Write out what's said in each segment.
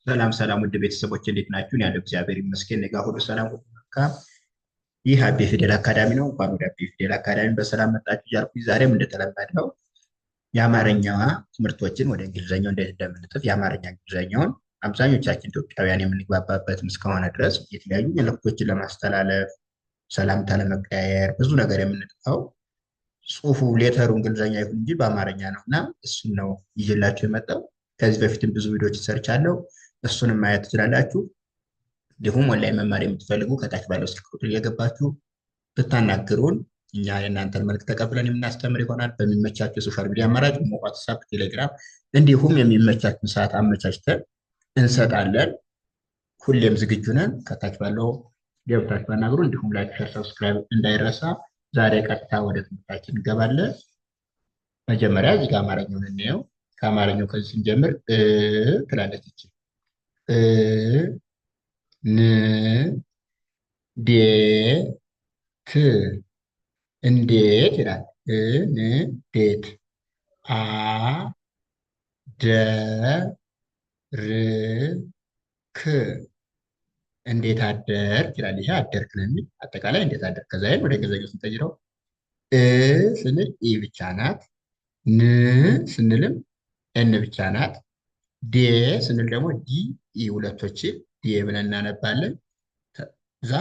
ሰላም ሰላም ውድ ቤተሰቦች እንዴት ናችሁ? እኔ ያለው እግዚአብሔር ይመስገን እኔ ጋር ሁሉ ሰላም ሁሉ መልካም። ይህ አቤ ፊደል አካዳሚ ነው። እንኳን ወደ አቤ ፊደል አካዳሚ በሰላም መጣችሁ እያልኩኝ ዛሬም እንደተለመደው የአማርኛ ትምህርቶችን ወደ እንግሊዝኛው እንዴት እንደምንጽፍ የአማርኛ እንግሊዝኛውን አብዛኞቻችን ኢትዮጵያውያን የምንግባባበትም እስከሆነ ድረስ የተለያዩ መልዕክቶችን ለማስተላለፍ ሰላምታ ለመቀያየር ብዙ ነገር የምንጽፈው ጽሁፉ ሌተሩ እንግሊዝኛ ይሁን እንጂ በአማርኛ ነው እና እሱን ነው ይዤላችሁ የመጣው። ከዚህ በፊትም ብዙ ቪዲዮዎች ሰርቻለሁ። እሱንም ማየት ትችላላችሁ። እንዲሁም ኦንላይን መማር የምትፈልጉ ከታች ባለው ስልክ ቁጥር እየገባችሁ ብታናግሩን እኛ የእናንተን መልክ ተቀብለን የምናስተምር ይሆናል። በሚመቻችሁ የሶሻል ሚዲያ አማራጭ ዋትሳፕ፣ ቴሌግራም እንዲሁም የሚመቻችሁን ሰዓት አመቻችተን እንሰጣለን። ሁሌም ዝግጁ ነን። ከታች ባለው ገብታችሁ አናግሩ። እንዲሁም ላይክ፣ ሼር፣ ሰብስክራይብ እንዳይረሳ። ዛሬ ቀጥታ ወደ ትምህርታችን እንገባለን። መጀመሪያ እዚህ ጋር አማርኛውን እንየው። ከአማርኛው ከዚህ ስንጀምር ትላለች እቺ ን ዴ ት እንዴት ይላል። እንዴት አ ደ ር ክ እንዴት አደርክ ይላል። ይሄ አደርክ ነው የሚል አጠቃላይ እንዴት አደርክ። ከዛ ይሄን ወደ እንግሊዝኛው ስንቀይረው ስንል ኢ ብቻ ናት። ን ስንልም ኤን ብቻ ናት። ዴ ስንል ደግሞ ዲ ኢ ሁለቶችን ዲ ብለን እናነባለን። ከዛ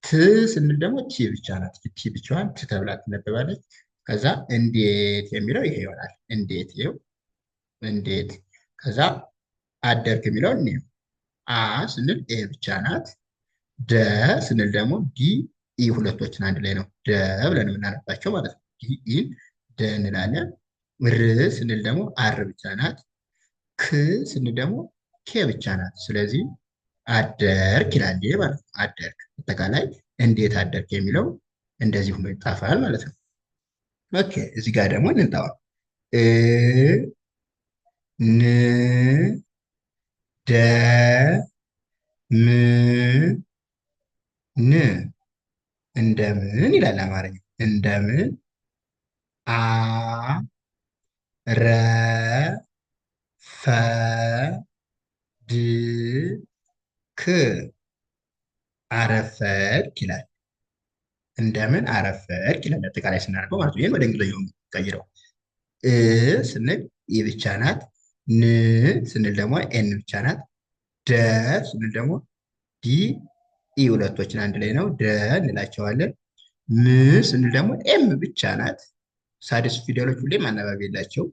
ት ስንል ደግሞ ቲ ብቻ ናት። ቲ ብቻዋን ት ተብላ ትነበባለች። ከዛ እንዴት የሚለው ይሄ ይሆናል። እንዴት ይኸው እንዴት። ከዛ አደርክ የሚለው እኔው አ ስንል ኤ ብቻ ናት። ደ ስንል ደግሞ ዲ ኢ ሁለቶችን አንድ ላይ ነው ደ ብለን የምናነባቸው ማለት ነው። ዲ ኢን ደ እንላለን። ር ስንል ደግሞ አር ብቻ ናት። ክ ስንል ደግሞ ኬ ብቻ ናት። ስለዚህ አደርክ ይላል ማለት ነው። አደርክ አጠቃላይ እንዴት አደርክ የሚለው እንደዚህ ሆኖ ይጻፋል ማለት ነው። ኦኬ እዚህ ጋር ደግሞ እንንጣው ን ደ ም ን እንደምን ይላል አማርኛ። እንደምን አ ረ ፈ ድ ክ አረፈድክ ይላል። እንደምን አረፈድክ ይላል አጠቃላይ ስናደርገው ማለት ነው። ይህን ወደ እንግሊዝኛው ቀይረው ስንል ኢ ብቻ ናት። ን ስንል ደግሞ ኤን ብቻ ናት። ደ ስንል ደግሞ ዲ ኢ ሁለቶችን አንድ ላይ ነው ደ እንላቸዋለን። ም ስንል ደግሞ ኤም ብቻ ናት። ሳድስ ፊደሎች ሁሌም አናባቢ የላቸው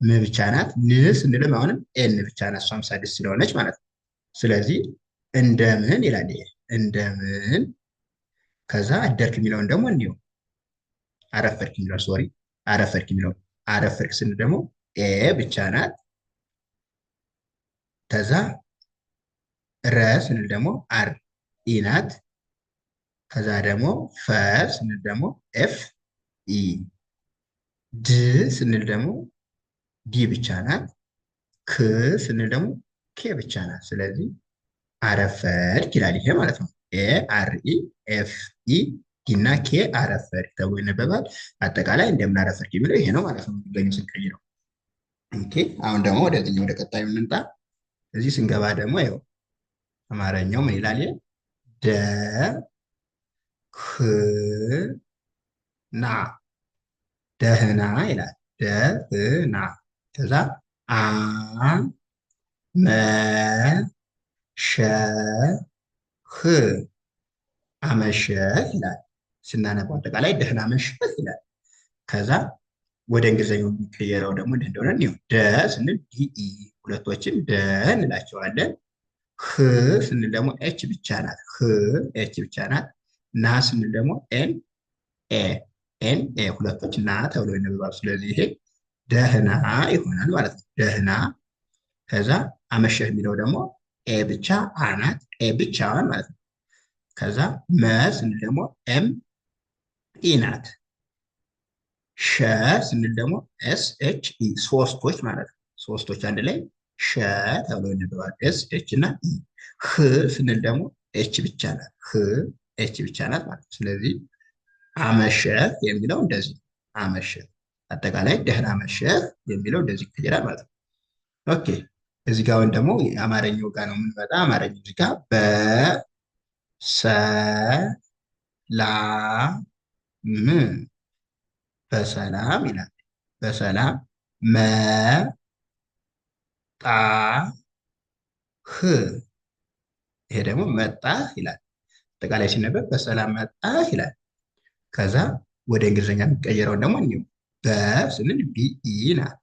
ም ብቻ ናት። ን ስንልም አሁንም ኤን ብቻ ናት። እሷም ሳድስ ስለሆነች ማለት ነው። ስለዚህ እንደምን ይላል ይሄ እንደምን። ከዛ አደርክ የሚለውን ደግሞ እንዲሁ አረፈድክ የሚለው ሶሪ አረፈድክ የሚለው አረፈድክ ስንል ደግሞ ኤ ብቻ ናት። ከዛ ረ ስንል ደግሞ አር ኢ ናት። ከዛ ደግሞ ፈ ስንል ደግሞ ኤፍ ኢ ድ ስንል ደግሞ ዲ ብቻ ናት። ክ ስንል ደግሞ ኬ ብቻ ናት። ስለዚህ አረፈድክ ይላል ይሄ ማለት ነው። ኤ አር ኢ ኤፍ ኢ ዲ እና ኬ አረፈድክ ተብሎ ይነበባል። አጠቃላይ እንደምን አረፈድክ የሚለው ይሄ ነው ማለት ነው። ገኙ ስንቀይረው ኦኬ። አሁን ደግሞ ወደዚህ ወደ ቀጣዩ እንምጣ። እዚህ ስንገባ ደግሞ ይኸው አማርኛው ምን ይላል? ደ ህ ና ደህና ይላል። ደህና። ከዛ አ መ ሸ ህ አመሸህ ይላል። ስናነባው አጠቃላይ ደህና መሸህ ይላል። ከዛ ወደ እንግሊዝኛው የሚቀየረው ደግሞ እንደሆነ ደ ስንል ዲኢ ሁለቶችን ደ እንላቸዋለን። ህ ስንል ደግሞ ኤች ብቻ ናት። ህ ኤች ብቻ ናት። ና ስንል ደግሞ ኤን ኤ ኤን ኤ ሁለቶች ና ተብሎ ይነበባሉ። ስለዚህ ይሄ ደህና ይሆናል ማለት ነው። ደህና። ከዛ አመሸህ የሚለው ደግሞ ኤ ብቻ አናት ኤ ብቻዋን ማለት ነው። ከዛ መ ስንል ደግሞ ኤም ኢ ናት። ሸ ስንል ደግሞ ኤስ ኤች ኢ ሶስቶች ማለት ነው። ሶስቶች አንድ ላይ ሸ ተብሎ ይነበባል። ኤስ ኤች እና ኢ። ህ ስንል ደግሞ ኤች ብቻ ናት። ህ ኤች ብቻ ናት ማለት ነው። ስለዚህ አመሸህ የሚለው እንደዚህ አመሸህ። አጠቃላይ ደህና መሸህ የሚለው እንደዚህ ይቀየራል ማለት ነው። ኦኬ እዚህ ጋር አሁን ደግሞ የአማርኛው ጋር ነው የምንመጣ። አማርኛው እዚህ ጋር በሰላም በሰላም ይላል። በሰላም መጣህ። ይሄ ደግሞ መጣህ ይላል። አጠቃላይ ሲነበብ በሰላም መጣህ ይላል። ከዛ ወደ እንግሊዝኛ የሚቀየረውን ደግሞ እኒሁ በስንል ቢኢ ናት።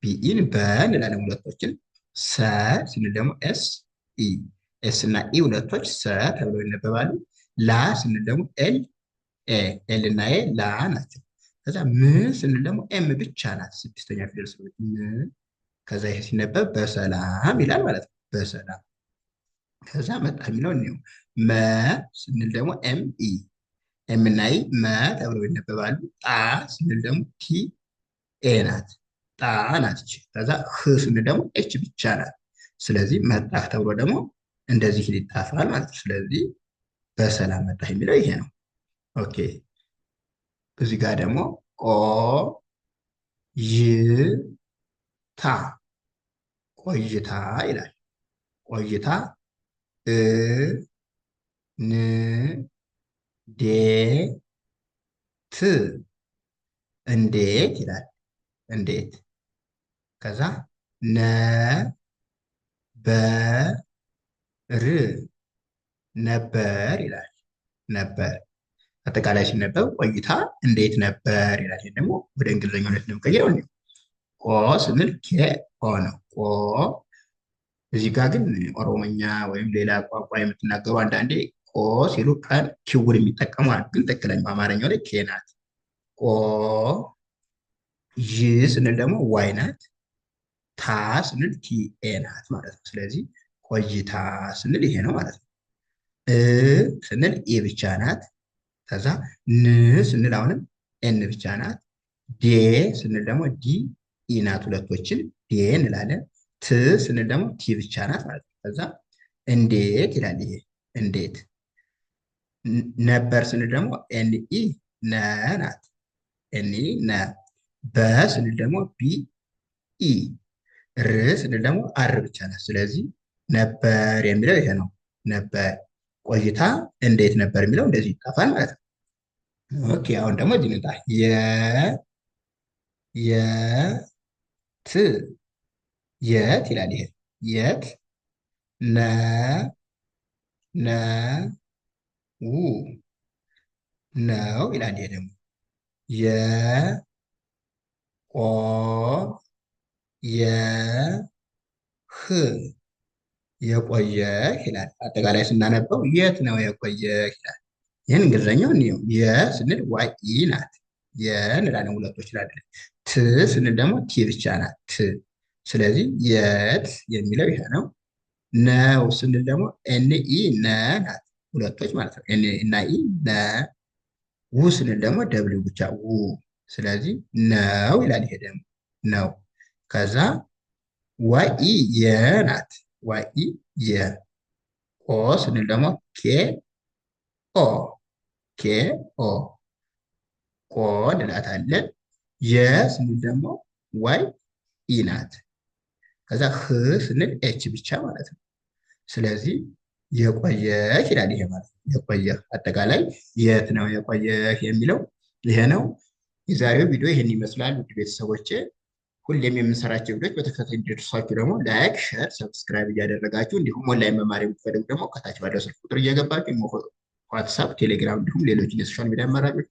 ቢኢን በ እንላለን ሁለቶችን። ሰ ስንል ደግሞ ኤስ ኢ፣ ኤስ እና ኢ ሁለቶች ሰ ተብለው ይነበባሉ። ላ ስንል ደግሞ ኤል ኤ፣ ኤል እና ኤ ላ ናቸው። ከዛ ም ስንል ደግሞ ኤም ብቻ ናት፣ ስድስተኛ ፊደል ስለሆነች ም። ከዛ ይሄ ሲነበብ በሰላም ይላል ማለት ነው። በሰላም ከዛ መጣ የሚለው እኒሁ መ ስንል ደግሞ ኤም ኢ፣ ኤም እና ኢ መ ተብለው ይነበባሉ። ጣ ስንል ደግሞ ቲ ኤ ናት፣ ጣ ናት እቺ። ከዛ ህ ስንል ደግሞ ኤች ብቻ ናት። ስለዚህ መጣህ ተብሎ ደግሞ እንደዚህ ይጣፋል ማለት ነው። ስለዚህ በሰላም መጣህ የሚለው ይሄ ነው። ኦኬ እዚህ ጋር ደግሞ ቆይታ ቆይታ ይላል። ቆይታ እንዴት እንዴት ይላል። እንዴት ከዛ ነበር ነበር ይላል። ነበር አጠቃላይ ሲነበብ ቆይታ እንዴት ነበር ይላል። ይሄን ደግሞ ወደ እንግሊዝኛነት እንደምቀይረው ነው። ቆ ስንል ኬ ኦ ነው። ቆ እዚህ ጋር ግን ኦሮሞኛ ወይም ሌላ ቋንቋ የምትናገሩ አንዳንዴ ቆ ሲሉ ቀን ኪውን የሚጠቀሙ አሉ። ግን ትክክለኛው አማርኛው ላይ ኬ ናት። ቆ ይ ስንል ደግሞ ዋይ ናት። ታ ስንል ቲኤ ናት ማለት ነው። ስለዚህ ቆይታ ስንል ይሄ ነው ማለት ነው። ስንል ኤ ብቻ ናት። ከዛ ን ስንል አሁንም ኤን ብቻ ናት። ዴ ስንል ደግሞ ዲ ኢ ናት፣ ሁለቶችን ዴ እንላለን። ት ስንል ደግሞ ቲ ብቻ ናት ማለት ነው። ከዛ እንዴት ይላል። ይሄ እንዴት። ነበር ስንል ደግሞ ኤን ኢ ነ ናት፣ ኤን ኢ ነ። በ ስንል ደግሞ ቢ ኢ፣ ር ስንል ደግሞ አር ብቻ ናት። ስለዚህ ነበር የሚለው ይሄ ነው። ነበር። ቆይታ እንዴት ነበር የሚለው እንደዚህ ይጣፋል ማለት ነው። ኦኬ አሁን ደግሞ እዚህ እንጣ የት የት ይላል። ይሄ የት ው ነው ይላል። ይሄ ደግሞ የቆየህ ይላል። አጠቃላይ ስናነበው የት ነው የቆየህ ይላል። ይህን እንግሊዝኛው እንየው። የ ስንል ዋይ ኢ ናት፣ የንላለን ሁለቶች ይላል። ት ስንል ደግሞ ቲ ብቻ ናት፣ ት። ስለዚህ የት የሚለው ይሄ ነው። ነው ስንል ደግሞ ኤን ኢ ነ ናት፣ ሁለቶች ማለት ነው። ኤን እና ኢ ነ። ው ስንል ደግሞ ደብሊው ብቻ ው። ስለዚህ ነው ይላል። ይሄ ደግሞ ነው። ከዛ ዋይ ኢ የናት፣ ዋይ ኢ የ። ኦ ስንል ደግሞ ኬ ኦ፣ ኬ ኦ፣ ቆ እንላታለን። የ ስንል ደግሞ ዋይ ኢ ናት። ከዛ ህ ስንል ኤች ብቻ ማለት ነው። ስለዚህ የቆየህ ይላል። ይሄ ማለት ነው የቆየህ። አጠቃላይ የት ነው የቆየህ የሚለው ይሄ ነው። የዛሬው ቪዲዮ ይሄን ይመስላል። ውድ ቤተሰቦቼ ሁሌም የምንሰራቸው ቪዲዮች በተከታታይ እንዲደርሷችሁ ደግሞ ላይክ፣ ሸር፣ ሰብስክራይብ እያደረጋችሁ እንዲሁም ኦንላይን መማር የምትፈልጉ ደግሞ ከታች ባለው ስልክ ቁጥር እየገባችሁ ዋትሳፕ፣ ቴሌግራም እንዲሁም ሌሎችን የሶሻል ሚዲያ አማራጮች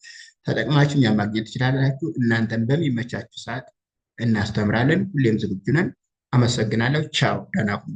ተጠቅማችሁ እኛን ማግኘት ትችላላችሁ። እናንተን በሚመቻችሁ ሰዓት እናስተምራለን። ሁሌም ዝግጁ ነን። አመሰግናለሁ። ቻው፣ ደህና ሁኑ።